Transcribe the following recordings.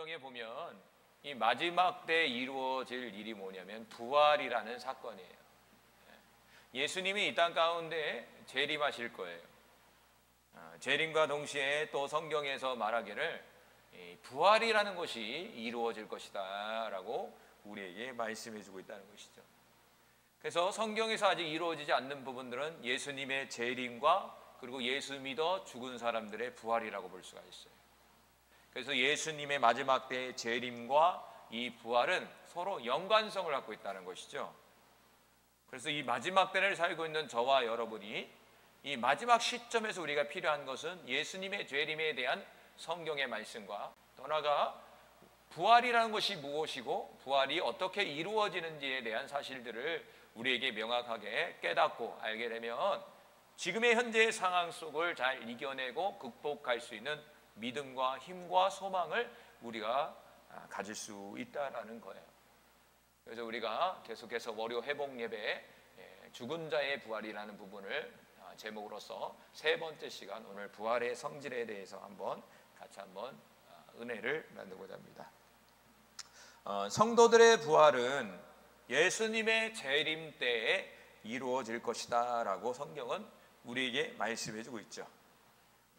성경에 보면 이 마지막 때 이루어질 일이 뭐냐면 부활이라는 사건이에요. 예수님이 이 땅 가운데 재림하실 거예요. 재림과 동시에 또 성경에서 말하기를 부활이라는 것이 이루어질 것이다 라고 우리에게 말씀해 주고 있다는 것이죠. 그래서 성경에서 아직 이루어지지 않는 부분들은 예수님의 재림과 그리고 예수 믿어 죽은 사람들의 부활이라고 볼 수가 있어요. 그래서 예수님의 마지막 때의 재림과 이 부활은 서로 연관성을 갖고 있다는 것이죠. 그래서 이 마지막 때를 살고 있는 저와 여러분이 이 마지막 시점에서 우리가 필요한 것은 예수님의 재림에 대한 성경의 말씀과 또 하나가 부활이라는 것이 무엇이고 부활이 어떻게 이루어지는지에 대한 사실들을 우리에게 명확하게 깨닫고 알게 되면 지금의 현재의 상황 속을 잘 이겨내고 극복할 수 있는 믿음과 힘과 소망을 우리가 가질 수 있다라는 거예요. 그래서 우리가 계속해서 월요 회복 예배 죽은 자의 부활이라는 부분을 제목으로서 세 번째 시간 오늘 부활의 성질에 대해서 같이 은혜를 나누고자 합니다. 성도들의 부활은 예수님의 재림 때에 이루어질 것이다 라고 성경은 우리에게 말씀해 주고 있죠.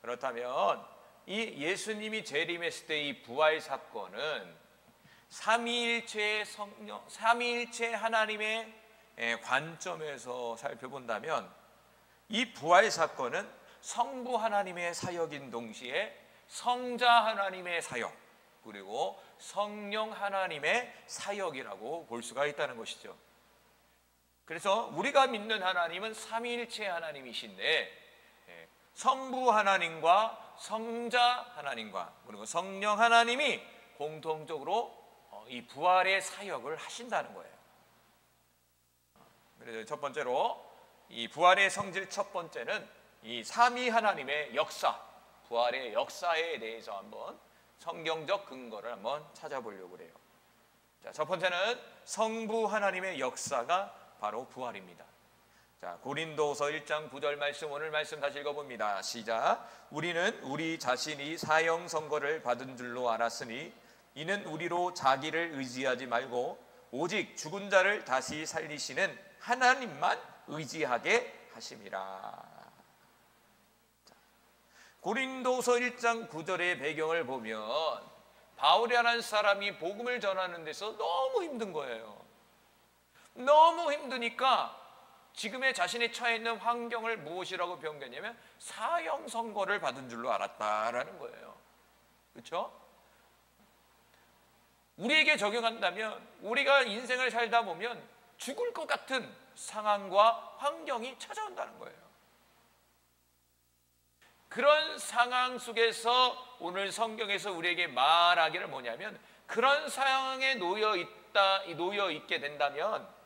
그렇다면 이 예수님이 재림했을 때 이 부활 사건은 삼위일체 성령, 삼위일체 하나님의 관점에서 살펴본다면 이 부활 사건은 성부 하나님의 사역인 동시에 성자 하나님의 사역 그리고 성령 하나님의 사역이라고 볼 수가 있다는 것이죠. 그래서 우리가 믿는 하나님은 삼위일체 하나님이신데 성부 하나님과 성자 하나님과 그리고 성령 하나님이 공통적으로 이 부활의 사역을 하신다는 거예요. 그래서 첫 번째로 이 부활의 성질 첫 번째는 이 삼위 하나님의 역사, 부활의 역사에 대해서 성경적 근거를 찾아보려고 해요. 자, 첫 번째는 성부 하나님의 역사가 바로 부활입니다. 자, 고린도서 1장 9절 말씀, 오늘 말씀 다시 읽어봅니다. 시작. 우리는 우리 자신이 사형 선고를 받은 줄로 알았으니 이는 우리로 자기를 의지하지 말고 오직 죽은 자를 다시 살리시는 하나님만 의지하게 하심이라. 자, 고린도서 1장 9절의 배경을 보면 바울이라는 사람이 복음을 전하는 데서 너무 힘든 거예요. 너무 힘드니까 지금의 자신이 처해 있는 환경을 무엇이라고 변경했냐면 사형 선고를 받은 줄로 알았다라는 거예요. 그렇죠? 우리에게 적용한다면 우리가 인생을 살다 보면 죽을 것 같은 상황과 환경이 찾아온다는 거예요. 그런 상황 속에서 오늘 성경에서 우리에게 말하기를 뭐냐면 그런 상황에 놓여 있게 된다면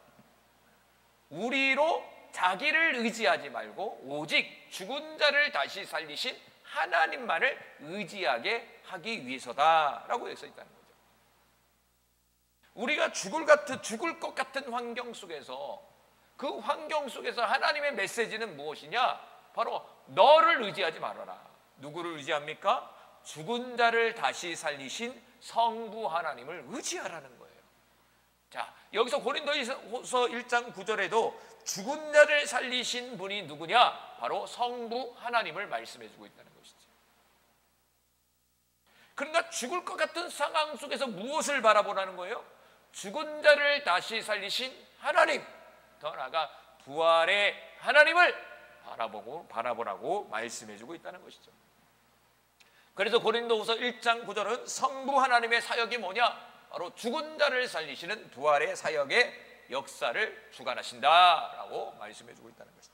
우리로 자기를 의지하지 말고 오직 죽은 자를 다시 살리신 하나님만을 의지하게 하기 위해서다라고 되어 있다는 거죠. 우리가 죽을 것 같은 환경 속에서 그 환경 속에서 하나님의 메시지는 무엇이냐? 바로 너를 의지하지 말아라. 누구를 의지합니까? 죽은 자를 다시 살리신 성부 하나님을 의지하라는 거예요. 자, 여기서 고린도서 1장 9절에도 죽은 자를 살리신 분이 누구냐? 바로 성부 하나님을 말씀해 주고 있다는 것이죠. 그러니까 죽을 것 같은 상황 속에서 무엇을 바라보라는 거예요? 죽은 자를 다시 살리신 하나님, 더 나아가 부활의 하나님을 바라보라고 말씀해 주고 있다는 것이죠. 그래서 고린도후서 1장 9절은 성부 하나님의 사역이 뭐냐? 바로 죽은 자를 살리시는 부활의 사역의 역사를 주관하신다라고 말씀해 주고 있다는 것이죠.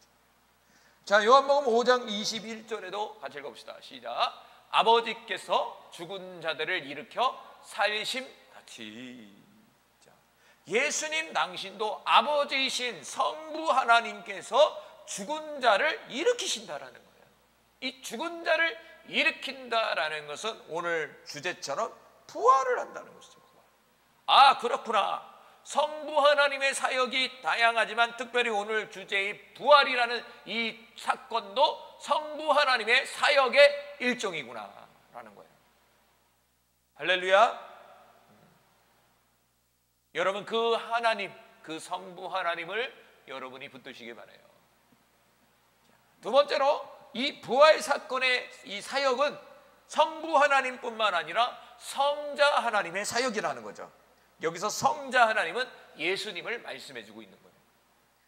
자, 요한복음 5장 21절에도 같이 읽어봅시다. 시작. 아버지께서 죽은 자들을 일으켜 살리심 같이. 자, 예수님 당신도 아버지이신 성부 하나님께서 죽은 자를 일으키신다라는 거예요. 이 죽은 자를 일으킨다라는 것은 오늘 주제처럼 부활을 한다는 것이죠. 아, 그렇구나. 성부 하나님의 사역이 다양하지만 특별히 오늘 주제의 부활이라는 이 사건도 성부 하나님의 사역의 일종이구나 라는 거예요. 할렐루야. 여러분, 그 하나님, 그 성부 하나님을 여러분이 붙드시기 바라요. 두 번째로, 이 부활 사건의 이 사역은 성부 하나님뿐만 아니라 성자 하나님의 사역이라는 거죠. 여기서 성자 하나님은 예수님을 말씀해 주고 있는 거예요.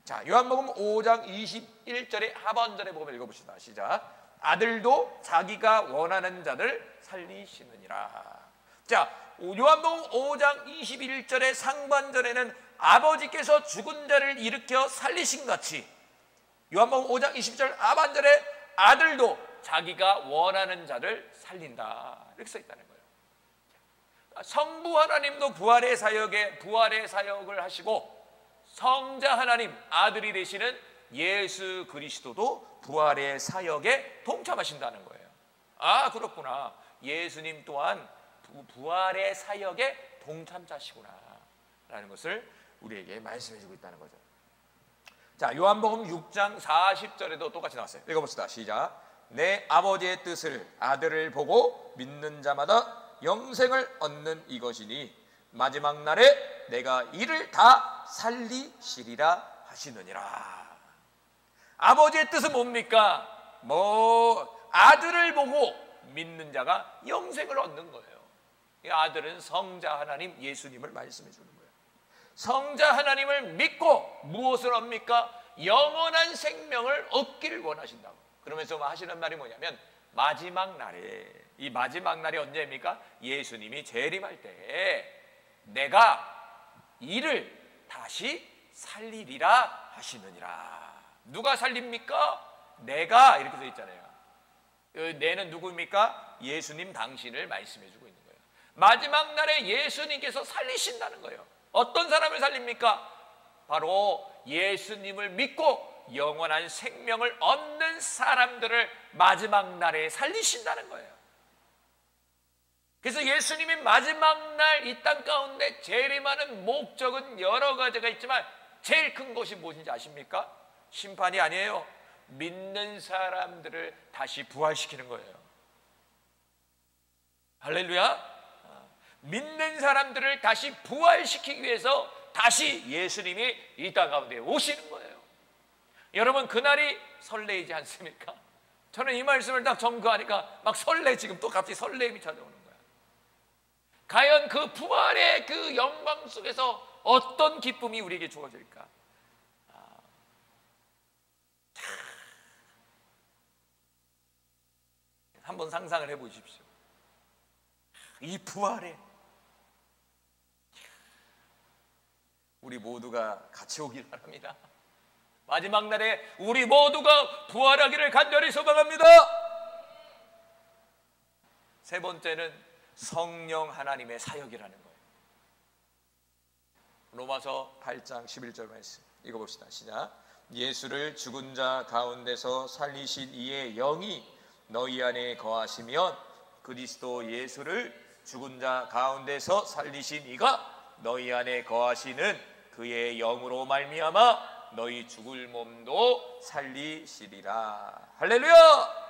자, 요한복음 5장 21절의 하반절에 보면 읽어봅시다. 시작. 아들도 자기가 원하는 자들 살리시느니라. 자, 요한복음 5장 21절의 상반절에는 아버지께서 죽은 자를 일으켜 살리신 같이 요한복음 5장 20절 하반절에 아들도 자기가 원하는 자를 살린다, 이렇게 써 있다는 거예요. 성부 하나님도 부활의 사역을 하시고, 성자 하나님, 아들이 되시는 예수 그리스도도 부활의 사역에 동참하신다는 거예요. 아, 그렇구나. 예수님 또한 부활의 사역에 동참자시구나 라는 것을 우리에게 말씀해 주고 있다는 거죠. 자, 요한복음 6장 40절에도 똑같이 나왔어요. 읽어봅시다. 시작. 내 아버지의 뜻을 아들을 보고 믿는 자마다 영생을 얻는 이것이니 마지막 날에 내가 이를 다 살리시리라 하시느니라. 아버지의 뜻은 뭡니까? 아들을 보고 믿는 자가 영생을 얻는 거예요. 이 아들은 성자 하나님 예수님을 말씀해 주는 거예요. 성자 하나님을 믿고 무엇을 얻습니까? 영원한 생명을 얻기를 원하신다고. 그러면서 하시는 말이 뭐냐면, 마지막 날에, 이 마지막 날이 언제입니까? 예수님이 재림할 때에 내가 이를 다시 살리리라 하시느니라. 누가 살립니까? 내가, 이렇게 되어 있잖아요. 내는 누구입니까? 예수님 당신을 말씀해 주고 있는 거예요. 마지막 날에 예수님께서 살리신다는 거예요. 어떤 사람을 살립니까? 바로 예수님을 믿고 영원한 생명을 얻는 사람들을 마지막 날에 살리신다는 거예요. 그래서 예수님이 마지막 날 이 땅 가운데 재림하는 목적은 여러 가지가 있지만 제일 큰 것이 무엇인지 아십니까? 심판이 아니에요. 믿는 사람들을 다시 부활시키는 거예요. 할렐루야. 믿는 사람들을 다시 부활시키기 위해서 다시 예수님이 이 땅 가운데 오시는 거예요. 여러분, 그날이 설레이지 않습니까? 저는 이 말씀을 딱 점거하니까 막 지금 또 갑자기 설레임이 찾아오는 거야. 과연 그 부활의 그 영광 속에서 어떤 기쁨이 우리에게 주어질까? 한번 상상을 해보십시오. 이 부활에 우리 모두가 같이 오길 바랍니다. 마지막 날에 우리 모두가 부활하기를 간절히 소망합니다. 세 번째는 성령 하나님의 사역이라는 거예요. 로마서 8장 11절 말씀 읽어봅시다. 시작. 예수를 죽은 자 가운데서 살리신 이의 영이 너희 안에 거하시면 그리스도 예수를 죽은 자 가운데서 살리신 이가 너희 안에 거하시는 그의 영으로 말미암아 너희 죽을 몸도 살리시리라. 할렐루야.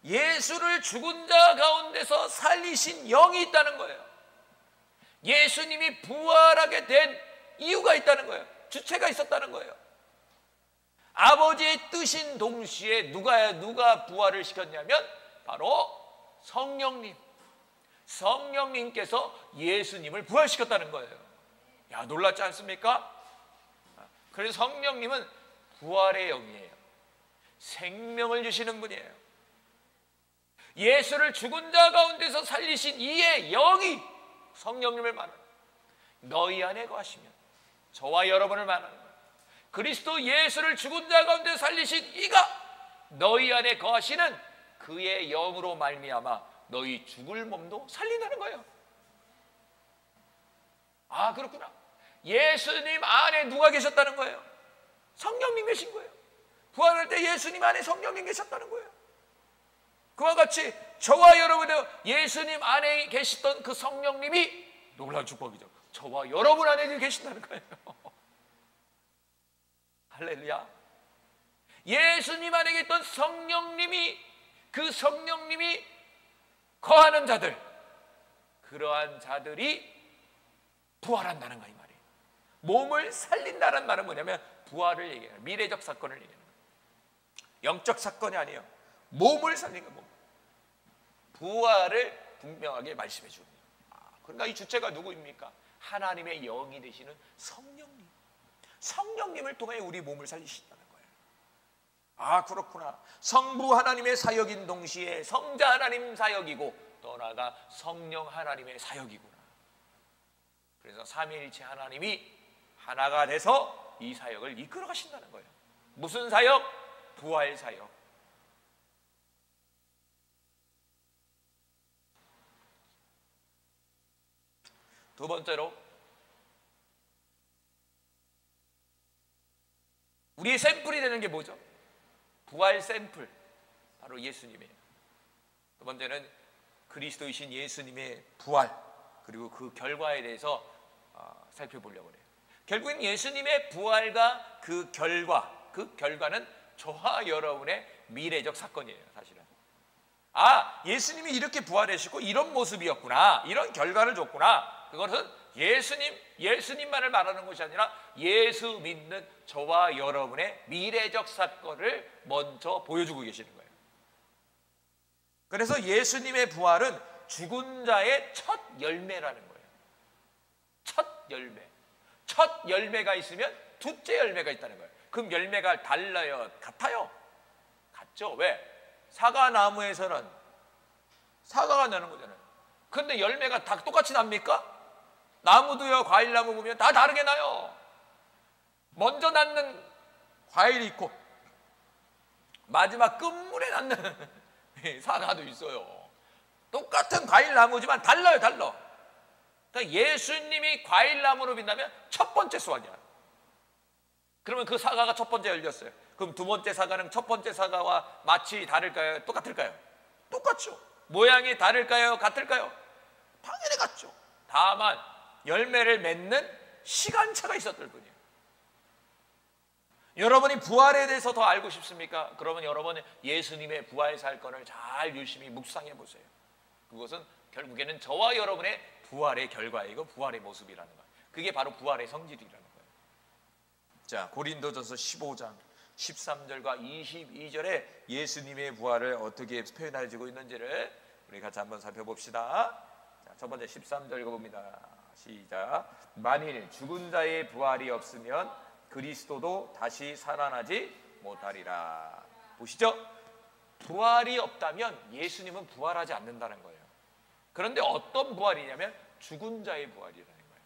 예수를 죽은 자 가운데서 살리신 영이 있다는 거예요. 예수님이 부활하게 된 이유가 있다는 거예요. 주체가 있었다는 거예요. 아버지의 뜻인 동시에 누가 부활을 시켰냐면 바로 성령님께서 예수님을 부활시켰다는 거예요. 야, 놀랍지 않습니까? 그래서 성령님은 부활의 영이에요. 생명을 주시는 분이에요. 예수를 죽은 자 가운데서 살리신 이의 영이 성령님을 말하는, 너희 안에 거하시면, 저와 여러분을 말하는 거예요. 그리스도 예수를 죽은 자 가운데 살리신 이가 너희 안에 거하시는 그의 영으로 말미암아 너희 죽을 몸도 살린다는 거예요. 아, 그렇구나. 예수님 안에 누가 계셨다는 거예요? 성령님 계신 거예요. 부활할 때 예수님 안에 성령님 계셨다는 거예요. 그와 같이 저와 여러분의 예수님 안에 계시던 그 성령님이 놀라운 축복이죠. 저와 여러분 안에 계신다는 거예요. 할렐루야. 예수님 안에 있던 성령님이, 그 성령님이 거하는 자들, 그러한 자들이 부활한다는 거야 이 말이. 몸을 살린다는 말은 뭐냐면 부활을 얘기해요. 미래적 사건을 얘기하는 거예요. 영적 사건이 아니에요. 몸을 살리는 거예요. 부활을 분명하게 말씀해 줍니다. 그러니까 이 주체가 누구입니까? 하나님의 영이 되시는 성령님. 성령님을 통해 우리 몸을 살리신다는 거예요. 아, 그렇구나. 성부 하나님의 사역인 동시에 성자 하나님 사역이고 더 나아가 성령 하나님의 사역이구나. 그래서 삼위일체 하나님이 하나가 돼서 이 사역을 이끌어 가신다는 거예요. 무슨 사역? 부활 사역. 두 번째로 우리의 샘플이 되는 게 뭐죠? 부활 샘플, 바로 예수님이에요. 두 번째는 그리스도이신 예수님의 부활, 그리고 그 결과에 대해서 살펴보려고 해요. 결국엔 예수님의 부활과 그 결과는 저와 여러분의 미래적 사건이에요. 사실은 아, 예수님이 이렇게 부활하시고 이런 모습이었구나, 이런 결과를 줬구나. 그것은 예수님만을 말하는 것이 아니라 예수 믿는 저와 여러분의 미래적 사건을 먼저 보여주고 계시는 거예요. 그래서 예수님의 부활은 죽은 자의 첫 열매라는 거예요. 첫 열매. 첫 열매가 있으면 둘째 열매가 있다는 거예요. 그럼 열매가 달라요? 같아요? 같죠? 왜? 사과나무에서는 사과가 나는 거잖아요. 근데 열매가 다 똑같이 납니까? 나무도요, 과일나무 보면 다 다르게 나요. 먼저 낳는 과일이 있고 마지막 끝물에 낳는 사과도 있어요. 똑같은 과일나무지만 달라요. 그러니까 예수님이 과일나무로 빛나면 첫 번째 수확이야. 그러면 그 사과가 첫 번째 열렸어요. 그럼 두 번째 사과는 첫 번째 사과와 맛이 다를까요? 똑같을까요? 똑같죠. 모양이 다를까요? 같을까요? 당연히 같죠. 다만 열매를 맺는 시간차가 있었을 뿐이에요. 여러분이 부활에 대해서 더 알고 싶습니까? 그러면 여러분은 예수님의 부활 사건을 잘 열심히 묵상해 보세요. 그것은 결국에는 저와 여러분의 부활의 결과이고 부활의 모습이라는 거예요. 그게 바로 부활의 성질이라는 거예요. 자, 고린도전서 15장 13절과 22절에 예수님의 부활을 어떻게 표현해주고 있는지를 우리 같이 한번 살펴봅시다. 자, 첫 번째 13절 읽어봅니다. 시작. 만일 죽은 자의 부활이 없으면 그리스도도 다시 살아나지 못하리라. 보시죠. 부활이 없다면 예수님은 부활하지 않는다는 거예요. 그런데 어떤 부활이냐면 죽은 자의 부활이라는 거예요.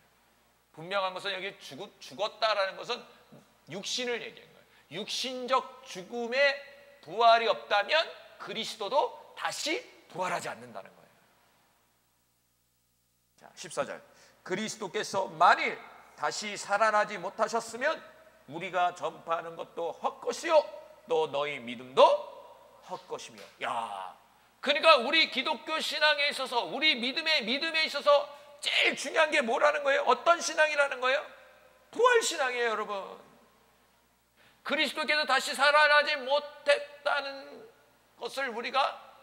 분명한 것은 여기 죽었다라는 것은 육신을 얘기한 거예요. 육신적 죽음의 부활이 없다면 그리스도도 다시 부활하지 않는다는 거예요. 자, 14절. 그리스도께서 만일 다시 살아나지 못하셨으면 우리가 전파하는 것도 헛것이요 또 너희 믿음도 헛것이며. 야, 그러니까 우리 기독교 신앙에 있어서, 우리 믿음에 있어서 제일 중요한 게 뭐라는 거예요? 어떤 신앙이라는 거예요? 부활 신앙이에요, 여러분. 그리스도께서 다시 살아나지 못했다는 것을 우리가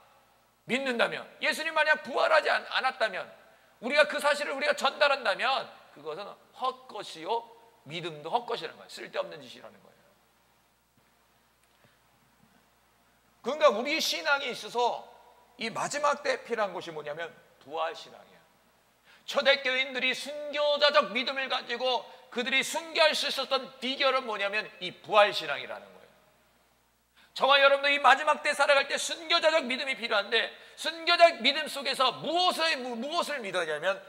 믿는다면, 예수님 만약 부활하지 않았다면, 우리가 그 사실을 우리가 전달한다면 그것은 헛것이요 믿음도 헛것이라는 거예요. 쓸데없는 짓이라는 거예요. 그러니까 우리 신앙에 있어서 이 마지막 때 필요한 것이 뭐냐면 부활 신앙이에요. 초대교인들이 순교자적 믿음을 가지고 그들이 순교할 수 있었던 비결은 뭐냐면 이 부활 신앙이라는 거예요. 저와 여러분도 이 마지막 때 살아갈 때 순교자적 믿음이 필요한데, 순교자적 믿음 속에서 무엇을 믿어야 되냐면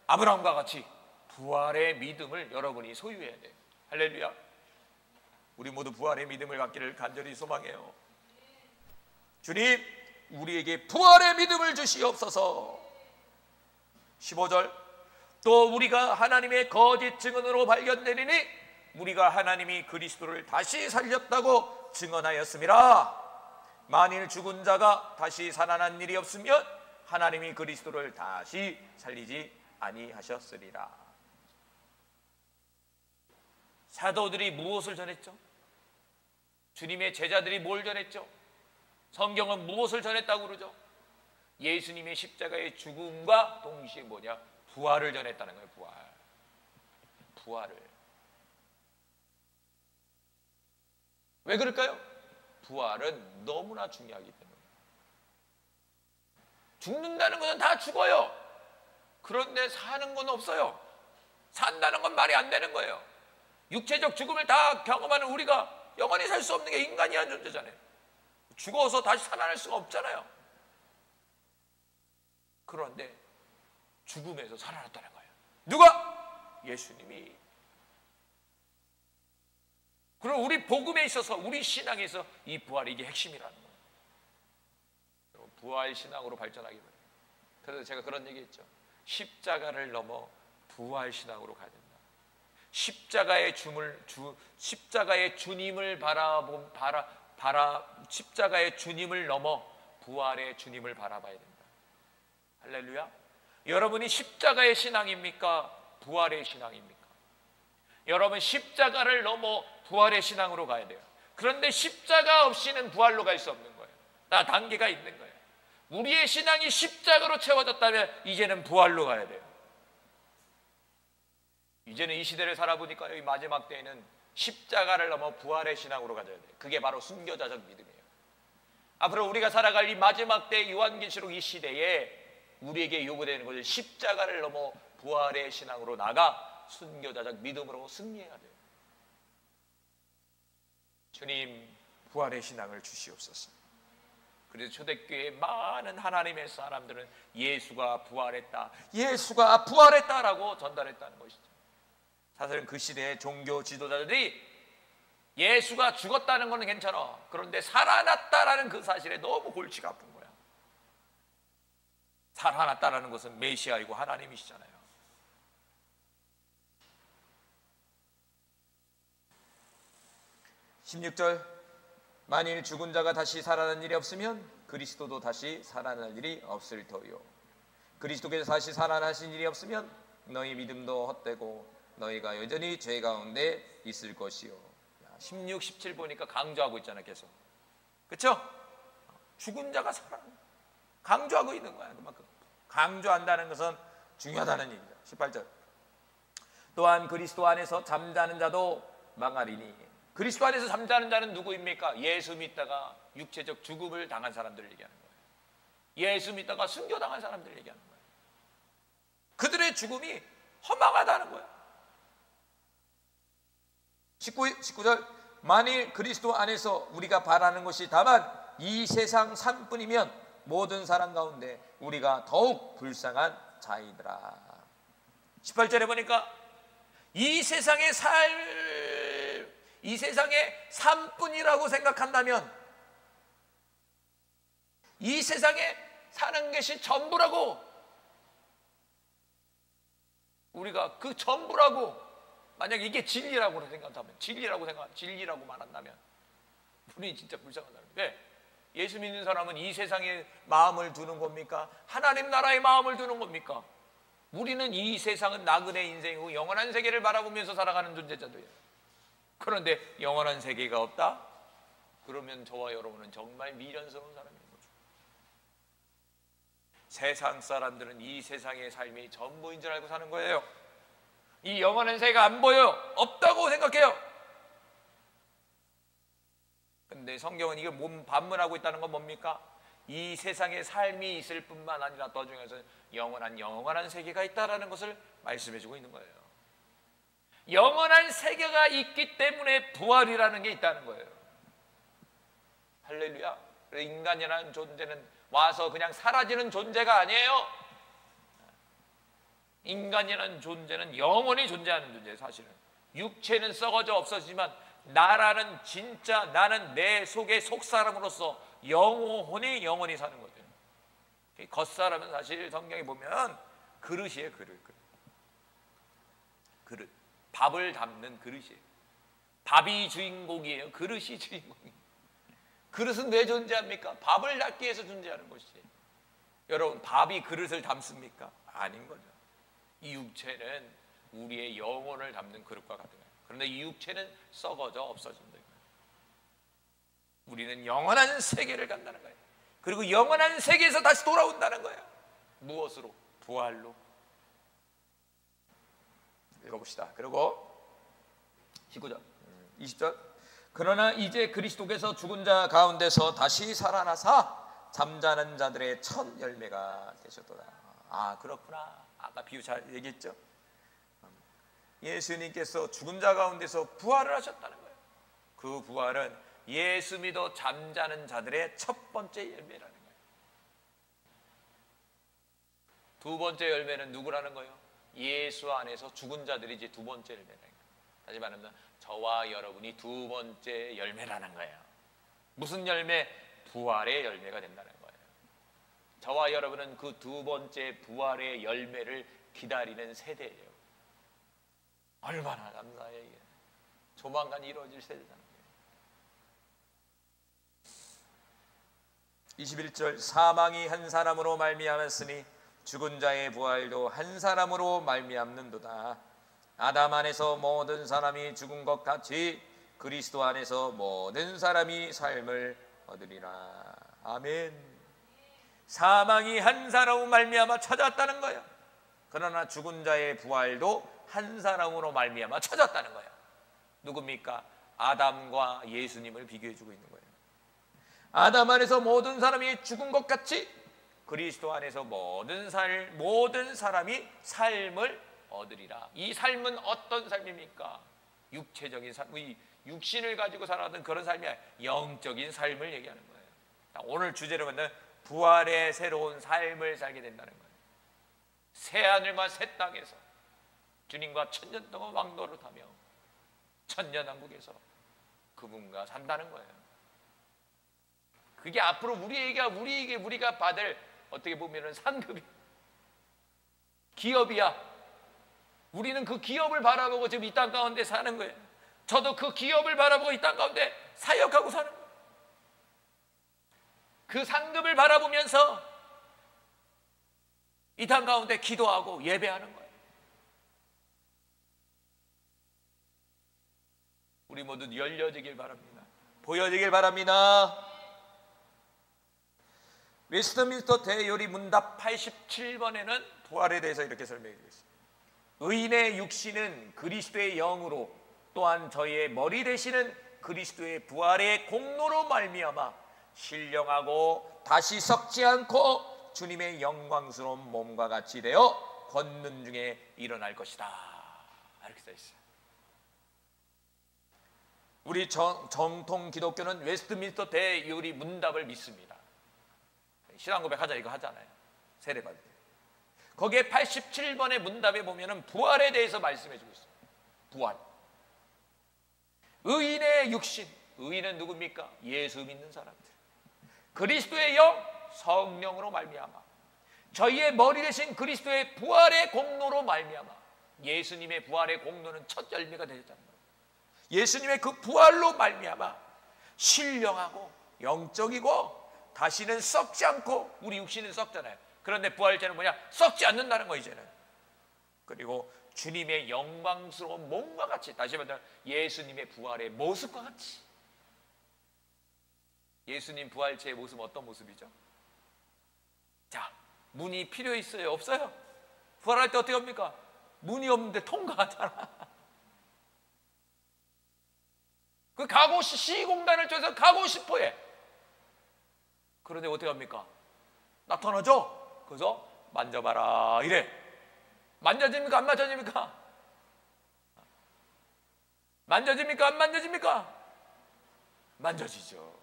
아브라함과 같이 부활의 믿음을 여러분이 소유해야 돼요. 할렐루야. 우리 모두 부활의 믿음을 갖기를 간절히 소망해요. 주님, 우리에게 부활의 믿음을 주시옵소서. 15절. 또 우리가 하나님의 거짓 증언으로 발견되리니 우리가 하나님이 그리스도를 다시 살렸다고 증언하였음이라. 만일 죽은 자가 다시 살아난 일이 없으면 하나님이 그리스도를 다시 살리지 아니하셨으리라. 사도들이 무엇을 전했죠? 주님의 제자들이 뭘 전했죠? 성경은 무엇을 전했다고 그러죠? 예수님의 십자가의 죽음과 동시에 뭐냐? 부활을 전했다는 거예요. 부활. 부활을. 왜 그럴까요? 부활은 너무나 중요하기 때문에. 죽는다는 것은 다 죽어요. 그런데 사는 건 없어요. 산다는 건 말이 안 되는 거예요. 육체적 죽음을 다 경험하는 우리가 영원히 살 수 없는 게 인간이라는 존재잖아요. 죽어서 다시 살아날 수가 없잖아요. 그런데 죽음에서 살아났다는 거예요. 누가? 예수님이. 그럼 우리 복음에 있어서, 우리 신앙에 있어서 이 부활이 이게 핵심이라는 거예요. 부활 신앙으로 발전하기 바랍니다. 그래서 제가 그런 얘기했죠. 십자가를 넘어 부활 신앙으로 가야 된다. 십자가의 주님을 십자가의 주님을 넘어 부활의 주님을 바라봐야 된다. 할렐루야. 여러분이 십자가의 신앙입니까? 부활의 신앙입니까? 여러분 십자가를 넘어 부활의 신앙으로 가야 돼요. 그런데 십자가 없이는 부활로 갈 수 없는 거예요. 다 단계가 있는 거예요. 우리의 신앙이 십자가로 채워졌다면 이제는 부활로 가야 돼요. 이제는 이 시대를 살아보니까 이 마지막 때에는 십자가를 넘어 부활의 신앙으로 가져야 돼요. 그게 바로 순교자적 믿음이에요. 앞으로 우리가 살아갈 이 마지막 때 요한계시록 이 시대에 우리에게 요구되는 것은 십자가를 넘어 부활의 신앙으로 나가 순교자적 믿음으로 승리해야 돼요. 주님, 부활의 신앙을 주시옵소서. 그래서 초대교회의 많은 하나님의 사람들은 예수가 부활했다, 예수가 부활했다라고 전달했다는 것이죠. 사실은 그 시대의 종교 지도자들이 예수가 죽었다는 것은 괜찮아, 그런데 살아났다라는 그 사실에 너무 골치가 아픈 거야. 살아났다라는 것은 메시아이고 하나님이시잖아요. (16절) 만일 죽은 자가 다시 살아난 일이 없으면 그리스도도 다시 살아날 일이 없을 터요. 그리스도께서 다시 살아나신 일이 없으면 너희 믿음도 헛되고 너희가 여전히 죄 가운데 있을 것이요. 16, 17 보니까 강조하고 있잖아요. 계속. 그렇죠? 죽은 자가 살아나. 강조하고 있는 거야. 그만큼 강조한다는 것은 중요하다는 얘기죠. 18절. 또한 그리스도 안에서 잠자는 자도 망하리니. 그리스도 안에서 잠자는 자는 누구입니까? 예수 믿다가 육체적 죽음을 당한 사람들을 얘기하는 거예요. 예수 믿다가 순교당한 사람들을 얘기하는 거예요. 그들의 죽음이 허망하다는 거예요. 19절. 만일 그리스도 안에서 우리가 바라는 것이 다만 이 세상 삶뿐이면 모든 사람 가운데 우리가 더욱 불쌍한 자이더라. 18절에 보니까 이 세상의 삶뿐이라고 생각한다면, 이 세상에 사는 것이 전부라고, 우리가 그 전부라고, 만약 이게 진리라고 생각한다면, 진리라고 말한다면 우리 진짜 불쌍하다는 거예요. 왜? 예수 믿는 사람은 이 세상에 마음을 두는 겁니까? 하나님 나라에 마음을 두는 겁니까? 우리는 이 세상은 나그네 인생이고 영원한 세계를 바라보면서 살아가는 존재자들이에요. 그런데 영원한 세계가 없다? 그러면 저와 여러분은 정말 미련스러운 사람인 거죠. 세상 사람들은 이 세상의 삶이 전부인 줄 알고 사는 거예요. 이 영원한 세계가 안 보여요. 없다고 생각해요. 근데 성경은 이걸 반문하고 있다는 건 뭡니까? 이 세상의 삶이 있을 뿐만 아니라 더 중요해서 영원한 세계가 있다는 것을 말씀해주고 있는 거예요. 영원한 세계가 있기 때문에 부활이라는 게 있다는 거예요. 할렐루야. 인간이라는 존재는 와서 그냥 사라지는 존재가 아니에요. 인간이라는 존재는 영원히 존재하는 존재예요. 사실은 육체는 썩어져 없어지지만 나라는 진짜, 나는 내 속의 속사람으로서 영원히 사는 거죠. 겉사람은 사실 성경에 보면 그릇이에요. 그릇. 밥을 담는 그릇이에요. 밥이 주인공이에요. 그릇이 주인공이에요. 그릇은 왜 존재합니까? 밥을 담기 위해서 존재하는 것이에요. 여러분, 밥이 그릇을 담습니까? 아닌 거죠. 이 육체는 우리의 영혼을 담는 그릇과 같은 거예요. 그런데 이 육체는 썩어져 없어진다는 거예요. 우리는 영원한 세계를 간다는 거예요. 그리고 영원한 세계에서 다시 돌아온다는 거예요. 무엇으로? 부활로. 읽어봅시다. 그리고 19절, 20절. 그러나 이제 그리스도께서 죽은 자 가운데서 다시 살아나사 잠자는 자들의 첫 열매가 되셨도다. 아, 그렇구나. 아까 비유 잘 얘기했죠. 예수님께서 죽은 자 가운데서 부활을 하셨다는 거예요. 그 부활은 예수 믿어 잠자는 자들의 첫 번째 열매라는 거예요. 두 번째 열매는 누구라는 거예요? 예수 안에서 죽은 자들이 이제 두 번째 열매라는 거예요. 다시 말하면 저와 여러분이 두 번째 열매라는 거예요. 무슨 열매? 부활의 열매가 된다는 거예요. 저와 여러분은 그 두 번째 부활의 열매를 기다리는 세대예요. 얼마나 감사해요. 이게. 조만간 이루어질 세대라는 거예요. 21절. 사망이 한 사람으로 말미암았으니 죽은 자의 부활도 한 사람으로 말미암는도다. 아담 안에서 모든 사람이 죽은 것 같이 그리스도 안에서 모든 사람이 삶을 얻으리라. 아멘. 사망이 한 사람으로 말미암아 찾았다는 거예요. 그러나 죽은 자의 부활도 한 사람으로 말미암아 찾았다는 거예요. 누굽니까? 아담과 예수님을 비교해 주고 있는 거예요. 아담 안에서 모든 사람이 죽은 것 같이 그리스도 안에서 모든 사람이 삶을 얻으리라. 이 삶은 어떤 삶입니까? 육체적인 삶, 이 육신을 가지고 살아가던 그런 삶이 아니라 영적인 삶을 얘기하는 거예요. 오늘 주제로는 부활의 새로운 삶을 살게 된다는 거예요. 새 하늘과 새 땅에서 주님과 천년 동안 왕노릇하며 천년왕국에서 그분과 산다는 거예요. 그게 앞으로 우리가 받을 어떻게 보면은 상급이 기업이야. 우리는 그 기업을 바라보고 지금 이 땅 가운데 사는 거예요. 저도 그 기업을 바라보고 이 땅 가운데 사역하고 사는 거예요. 그 상급을 바라보면서 이 땅 가운데 기도하고 예배하는 거예요. 우리 모두 열려지길 바랍니다. 보여지길 바랍니다. 웨스트민스터 대요리 문답 87번에는 부활에 대해서 이렇게 설명해 드리겠습니다. 의인의 육신은 그리스도의 영으로 또한 저희의 머리 되시는 그리스도의 부활의 공로로 말미암아 신령하고 다시 썩지 않고 주님의 영광스러운 몸과 같이 되어 걷는 중에 일어날 것이다. 이렇게 써 있어요. 우리 정통 기독교는 웨스트민스터 대요리 문답을 믿습니다. 신앙 고백하자 이거 하잖아요. 세례받을 때. 거기에 87번의 문답에 보면은 부활에 대해서 말씀해 주고 있어요. 부활. 의인의 육신. 의인은 누굽니까? 예수 믿는 사람들. 그리스도의 영, 성령으로 말미암아. 저희의 머리 대신 그리스도의 부활의 공로로 말미암아. 예수님의 부활의 공로는 첫 열매가 되셨다는 거예요. 예수님의 그 부활로 말미암아 신령하고 영적이고 다시는 썩지 않고, 우리 육신은 썩잖아요. 그런데 부활제는 뭐냐? 썩지 않는다는 거 이제는. 그리고 주님의 영광스러운 몸과 같이, 다시 말하면 예수님의 부활의 모습과 같이. 예수님 부활체의 모습은 어떤 모습이죠? 자, 문이 필요 있어요? 없어요? 부활할 때 어떻게 합니까? 문이 없는데 통과하잖아. 그 가고 시공간을 통해서 가고 싶어 해. 그런데 어떻게 합니까? 나타나죠? 그래서 만져봐라 이래. 만져집니까? 안 만져집니까? 만져집니까? 안 만져집니까? 만져지죠.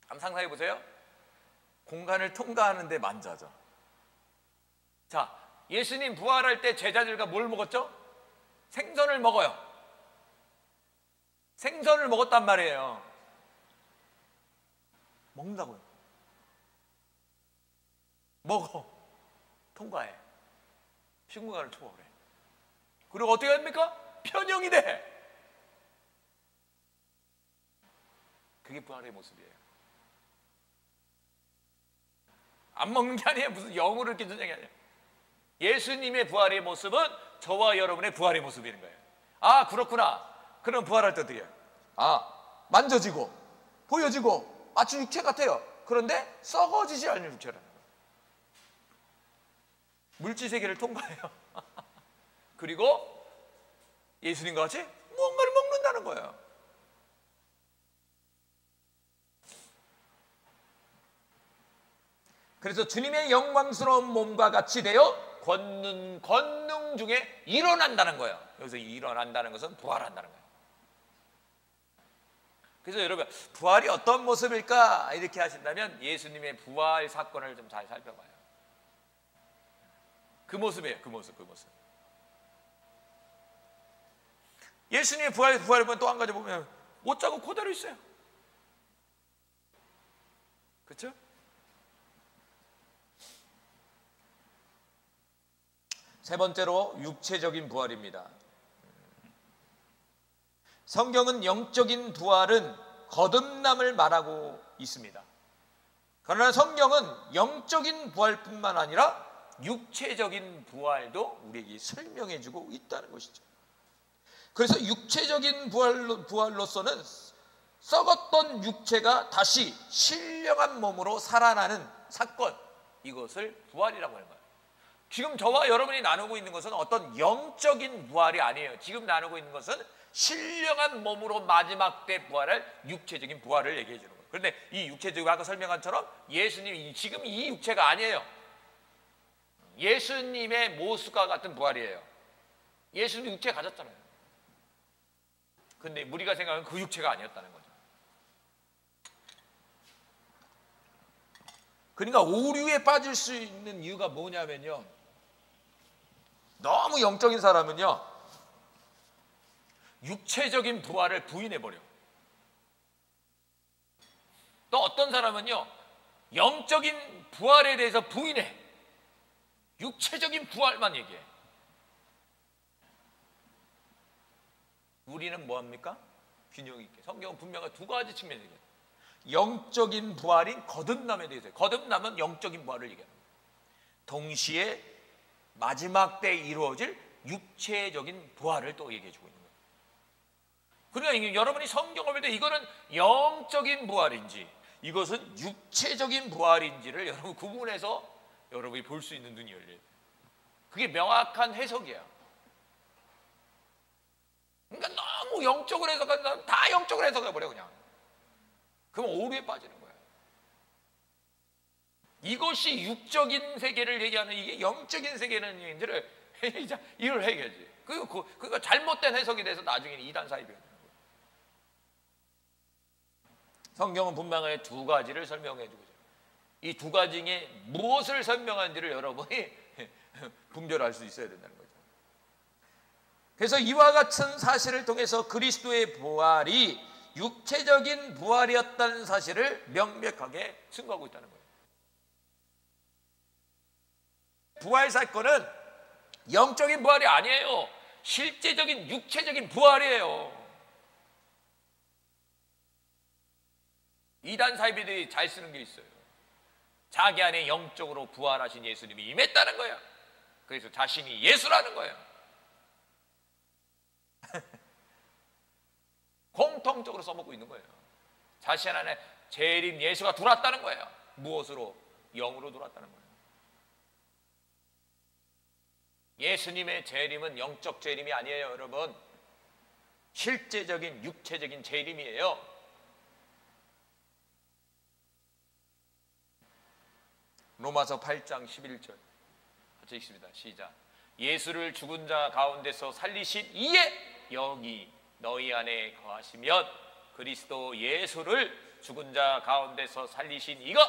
한번 상상해 보세요. 공간을 통과하는데 만져져. 자, 예수님 부활할 때 제자들과 뭘 먹었죠? 생선을 먹어요. 생선을 먹었단 말이에요. 먹는다고요. 먹어. 통과해. 식물관을 통과해. 그리고 어떻게 합니까? 편형이 돼. 그게 부활의 모습이에요. 안 먹는 게 아니에요. 무슨 영으로 이렇게 전쟁이 아니에요. 예수님의 부활의 모습은 저와 여러분의 부활의 모습인 거예요. 아, 그렇구나. 그럼 부활할 때 어떻게 해요? 아, 만져지고 보여지고 아주 육체 같아요. 그런데 썩어지지 않는 육체라는 거예요. 물질 세계를 통과해요. 그리고 예수님과 같이 무언가를 먹는다는 거예요. 그래서 주님의 영광스러운 몸과 같이 되어 걷는 권능 중에 일어난다는 거예요. 여기서 일어난다는 것은 부활한다는 거예요. 그래서 여러분, 부활이 어떤 모습일까 이렇게 하신다면 예수님의 부활 사건을 좀 잘 살펴봐요. 그 모습이에요. 그 모습. 예수님의 부활을 보면 또 한 가지 보면 못 자고 그대로 있어요. 그렇죠? 세 번째로 육체적인 부활입니다. 성경은 영적인 부활은 거듭남을 말하고 있습니다. 그러나 성경은 영적인 부활뿐만 아니라 육체적인 부활도 우리에게 설명해 주고 있다는 것이죠. 그래서 육체적인 부활로서는 썩었던 육체가 다시 신령한 몸으로 살아나는 사건, 이것을 부활이라고 하는 거예요. 지금 저와 여러분이 나누고 있는 것은 어떤 영적인 부활이 아니에요. 지금 나누고 있는 것은 신령한 몸으로 마지막 때 부활할 육체적인 부활을 얘기해 주는 거예요. 그런데 이 육체적인, 아까 설명한 것처럼 예수님이 지금 이 육체가 아니에요. 예수님의 모습과 같은 부활이에요. 예수님 육체 가졌잖아요. 근데 우리가 생각하는 그 육체가 아니었다는 거죠. 그러니까 오류에 빠질 수 있는 이유가 뭐냐면요, 너무 영적인 사람은요 육체적인 부활을 부인해버려. 또 어떤 사람은요 영적인 부활에 대해서 부인해. 육체적인 부활만 얘기해. 우리는 뭐합니까? 균형 있게. 성경은 분명히 두 가지 측면을 얘기해요. 영적인 부활인 거듭남에 대해서. 거듭남은 영적인 부활을 얘기합니다. 동시에 마지막 때 이루어질 육체적인 부활을 또 얘기해 주고 있는 거예요. 그러니까 여러분이 성경을 볼 때 이거는 영적인 부활인지 이것은 육체적인 부활인지를 여러분 구분해서 여러분이 볼 수 있는 눈이 열려요. 그게 명확한 해석이야. 그러니까 너무 영적으로 해석하는 사람 다 영적으로 해석해버려 그냥. 그럼 오류에 빠지는 거예요. 이것이 육적인 세계를 얘기하는, 이게 영적인 세계라는 얘기들을 이걸 해야지. 그거 잘못된 해석이 돼서 나중에는 이단 사이비가 되는 거예요. 성경은 분명하게 두 가지를 설명해 주고 있어요. 이 두 가지 중에 무엇을 설명하는지를 여러분이 분별할 수 있어야 된다는 거죠. 그래서 이와 같은 사실을 통해서 그리스도의 부활이 육체적인 부활이었다는 사실을 명백하게 증거하고 있다는 거예요. 부활 사건은 영적인 부활이 아니에요. 실제적인 육체적인 부활이에요. 이단 사이비들이 잘 쓰는 게 있어요. 자기 안에 영적으로 부활하신 예수님이 임했다는 거예요. 그래서 자신이 예수라는 거예요. 공통적으로 써먹고 있는 거예요. 자신 안에 재림 예수가 들어왔다는 거예요. 무엇으로? 영으로 들어왔다는 거예요. 예수님의 재림은 영적 재림이 아니에요, 여러분. 실제적인 육체적인 재림이에요. 로마서 8장 11절 같이 읽습니다. 시작. 예수를 죽은 자 가운데서 살리신 이에 영이 너희 안에 거하시면 그리스도 예수를 죽은 자 가운데서 살리신 이가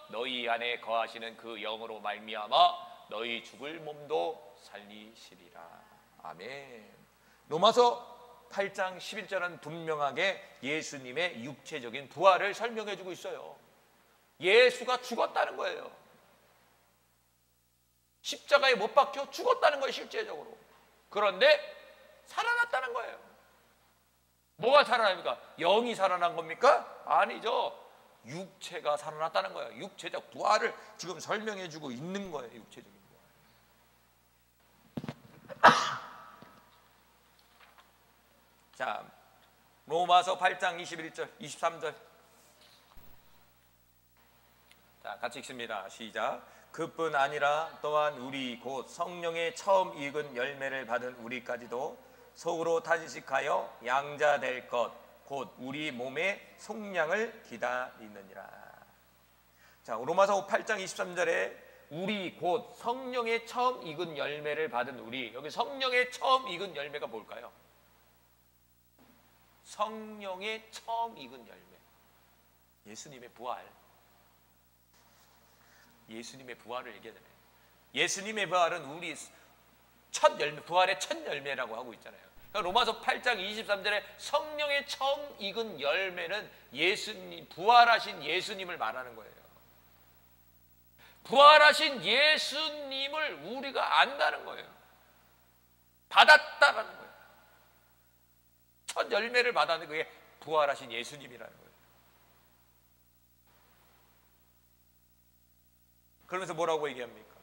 너희 안에 거하시는 그 영으로 말미암아 너희 죽을 몸도 살리시리라. 아멘. 로마서 8장 11절은 분명하게 예수님의 육체적인 부활을 설명해 주고 있어요. 예수가 죽었다는 거예요. 십자가에 못 박혀 죽었다는 거예요, 실제적으로. 그런데 살아났다는 거예요. 뭐가 살아납니까? 영이 살아난 겁니까? 아니죠. 육체가 살아났다는 거예요. 육체적 부활을 지금 설명해 주고 있는 거예요. 육체적인 부활. 자, 로마서 8장 21절 23절 자, 같이 읽습니다. 시작. 그뿐 아니라 또한 우리 곧 성령의 처음 익은 열매를 받은 우리까지도 속으로 탄식하여 양자될 것 곧 우리 몸의 속량을 기다리느니라. 자, 로마서 8장 23절에 우리 곧 성령의 처음 익은 열매를 받은 우리, 여기 성령의 처음 익은 열매가 뭘까요? 성령의 처음 익은 열매, 예수님의 부활. 예수님의 부활을 얘기하잖아요. 예수님의 부활은 우리 첫 열매, 부활의 첫 열매라고 하고 있잖아요. 그러니까 로마서 8장 23절에 성령의 처음 익은 열매는 예수님, 부활하신 예수님을 말하는 거예요. 부활하신 예수님을 우리가 안다는 거예요. 받았다라는 거예요. 첫 열매를 받았는 그게 부활하신 예수님이라는 거예요. 그러면서 뭐라고 얘기합니까?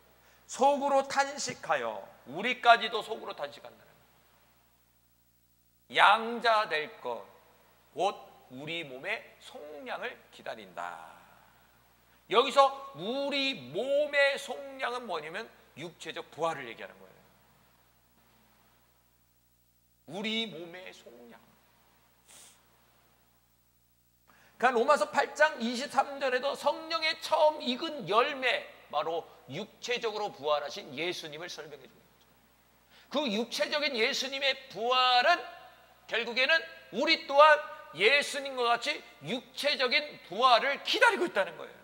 속으로 탄식하여, 우리까지도 속으로 탄식한다는 거예요. 양자될 것, 곧 우리 몸의 속량을 기다린다. 여기서 우리 몸의 속량은 뭐냐면 육체적 부활을 얘기하는 거예요. 우리 몸의 속량. 그러니까 로마서 8장 23절에도 성령의 처음 익은 열매, 바로 육체적으로 부활하신 예수님을 설명해 줍니다. 그 육체적인 예수님의 부활은 결국에는 우리 또한 예수님과 같이 육체적인 부활을 기다리고 있다는 거예요.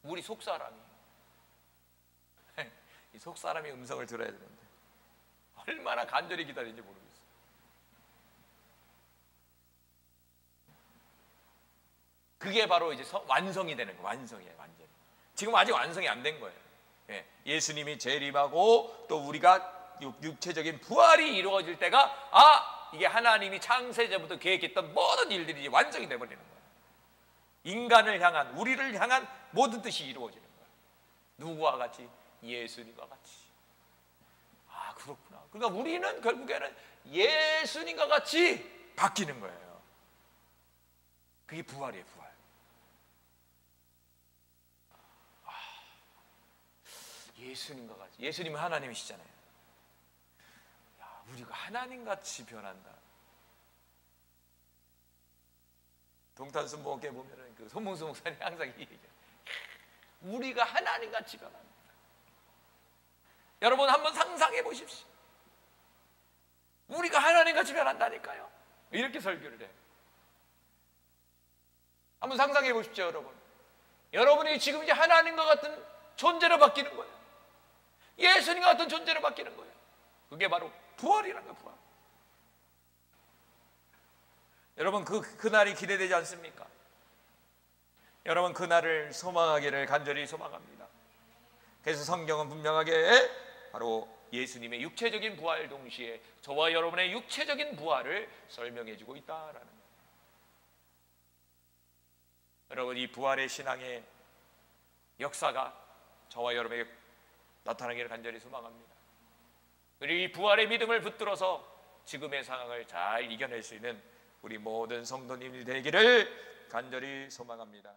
우리 속사람이. 이 속사람의 음성을 들어야 되는데 얼마나 간절히 기다리는지 모르겠어요. 그게 바로 이제 완성이 되는 거예요. 완성이에요. 완전히. 지금 아직 완성이 안 된 거예요. 예수님이 재림하고 또 우리가 육체적인 부활이 이루어질 때가 이게 하나님이 창세전부터 계획했던 모든 일들이 완성이 되어버리는 거예요. 인간을 향한, 우리를 향한 모든 뜻이 이루어지는 거예요. 누구와 같이? 예수님과 같이. 아, 그렇구나. 그러니까 우리는 결국에는 예수님과 같이 바뀌는 거예요. 그게 부활이에요, 부활. 예수님과 같이. 예수님은 하나님이시잖아요. 야, 우리가 하나님같이 변한다. 동탄순복에 보면은 그 손문수 목사님이 항상 이 얘기해요. 우리가 하나님같이 변한다. 여러분 한번 상상해 보십시오. 우리가 하나님같이 변한다니까요. 이렇게 설교를 해요. 한번 상상해 보십시오, 여러분. 여러분이 지금 이제 하나님과 같은 존재로 바뀌는 거예요. 예수님과 같은 존재로 바뀌는 거예요. 그게 바로 부활이라는 거예요, 부활. 여러분 그날이 기대되지 않습니까? 여러분 그날을 소망하기를 간절히 소망합니다. 그래서 성경은 분명하게 바로 예수님의 육체적인 부활 동시에 저와 여러분의 육체적인 부활을 설명해 주고 있다라는 거예요. 여러분 이 부활의 신앙의 역사가 저와 여러분에게 나타나기를 간절히 소망합니다. 그리고 이 부활의 믿음을 붙들어서 지금의 상황을 잘 이겨낼 수 있는 우리 모든 성도님이 되기를 간절히 소망합니다.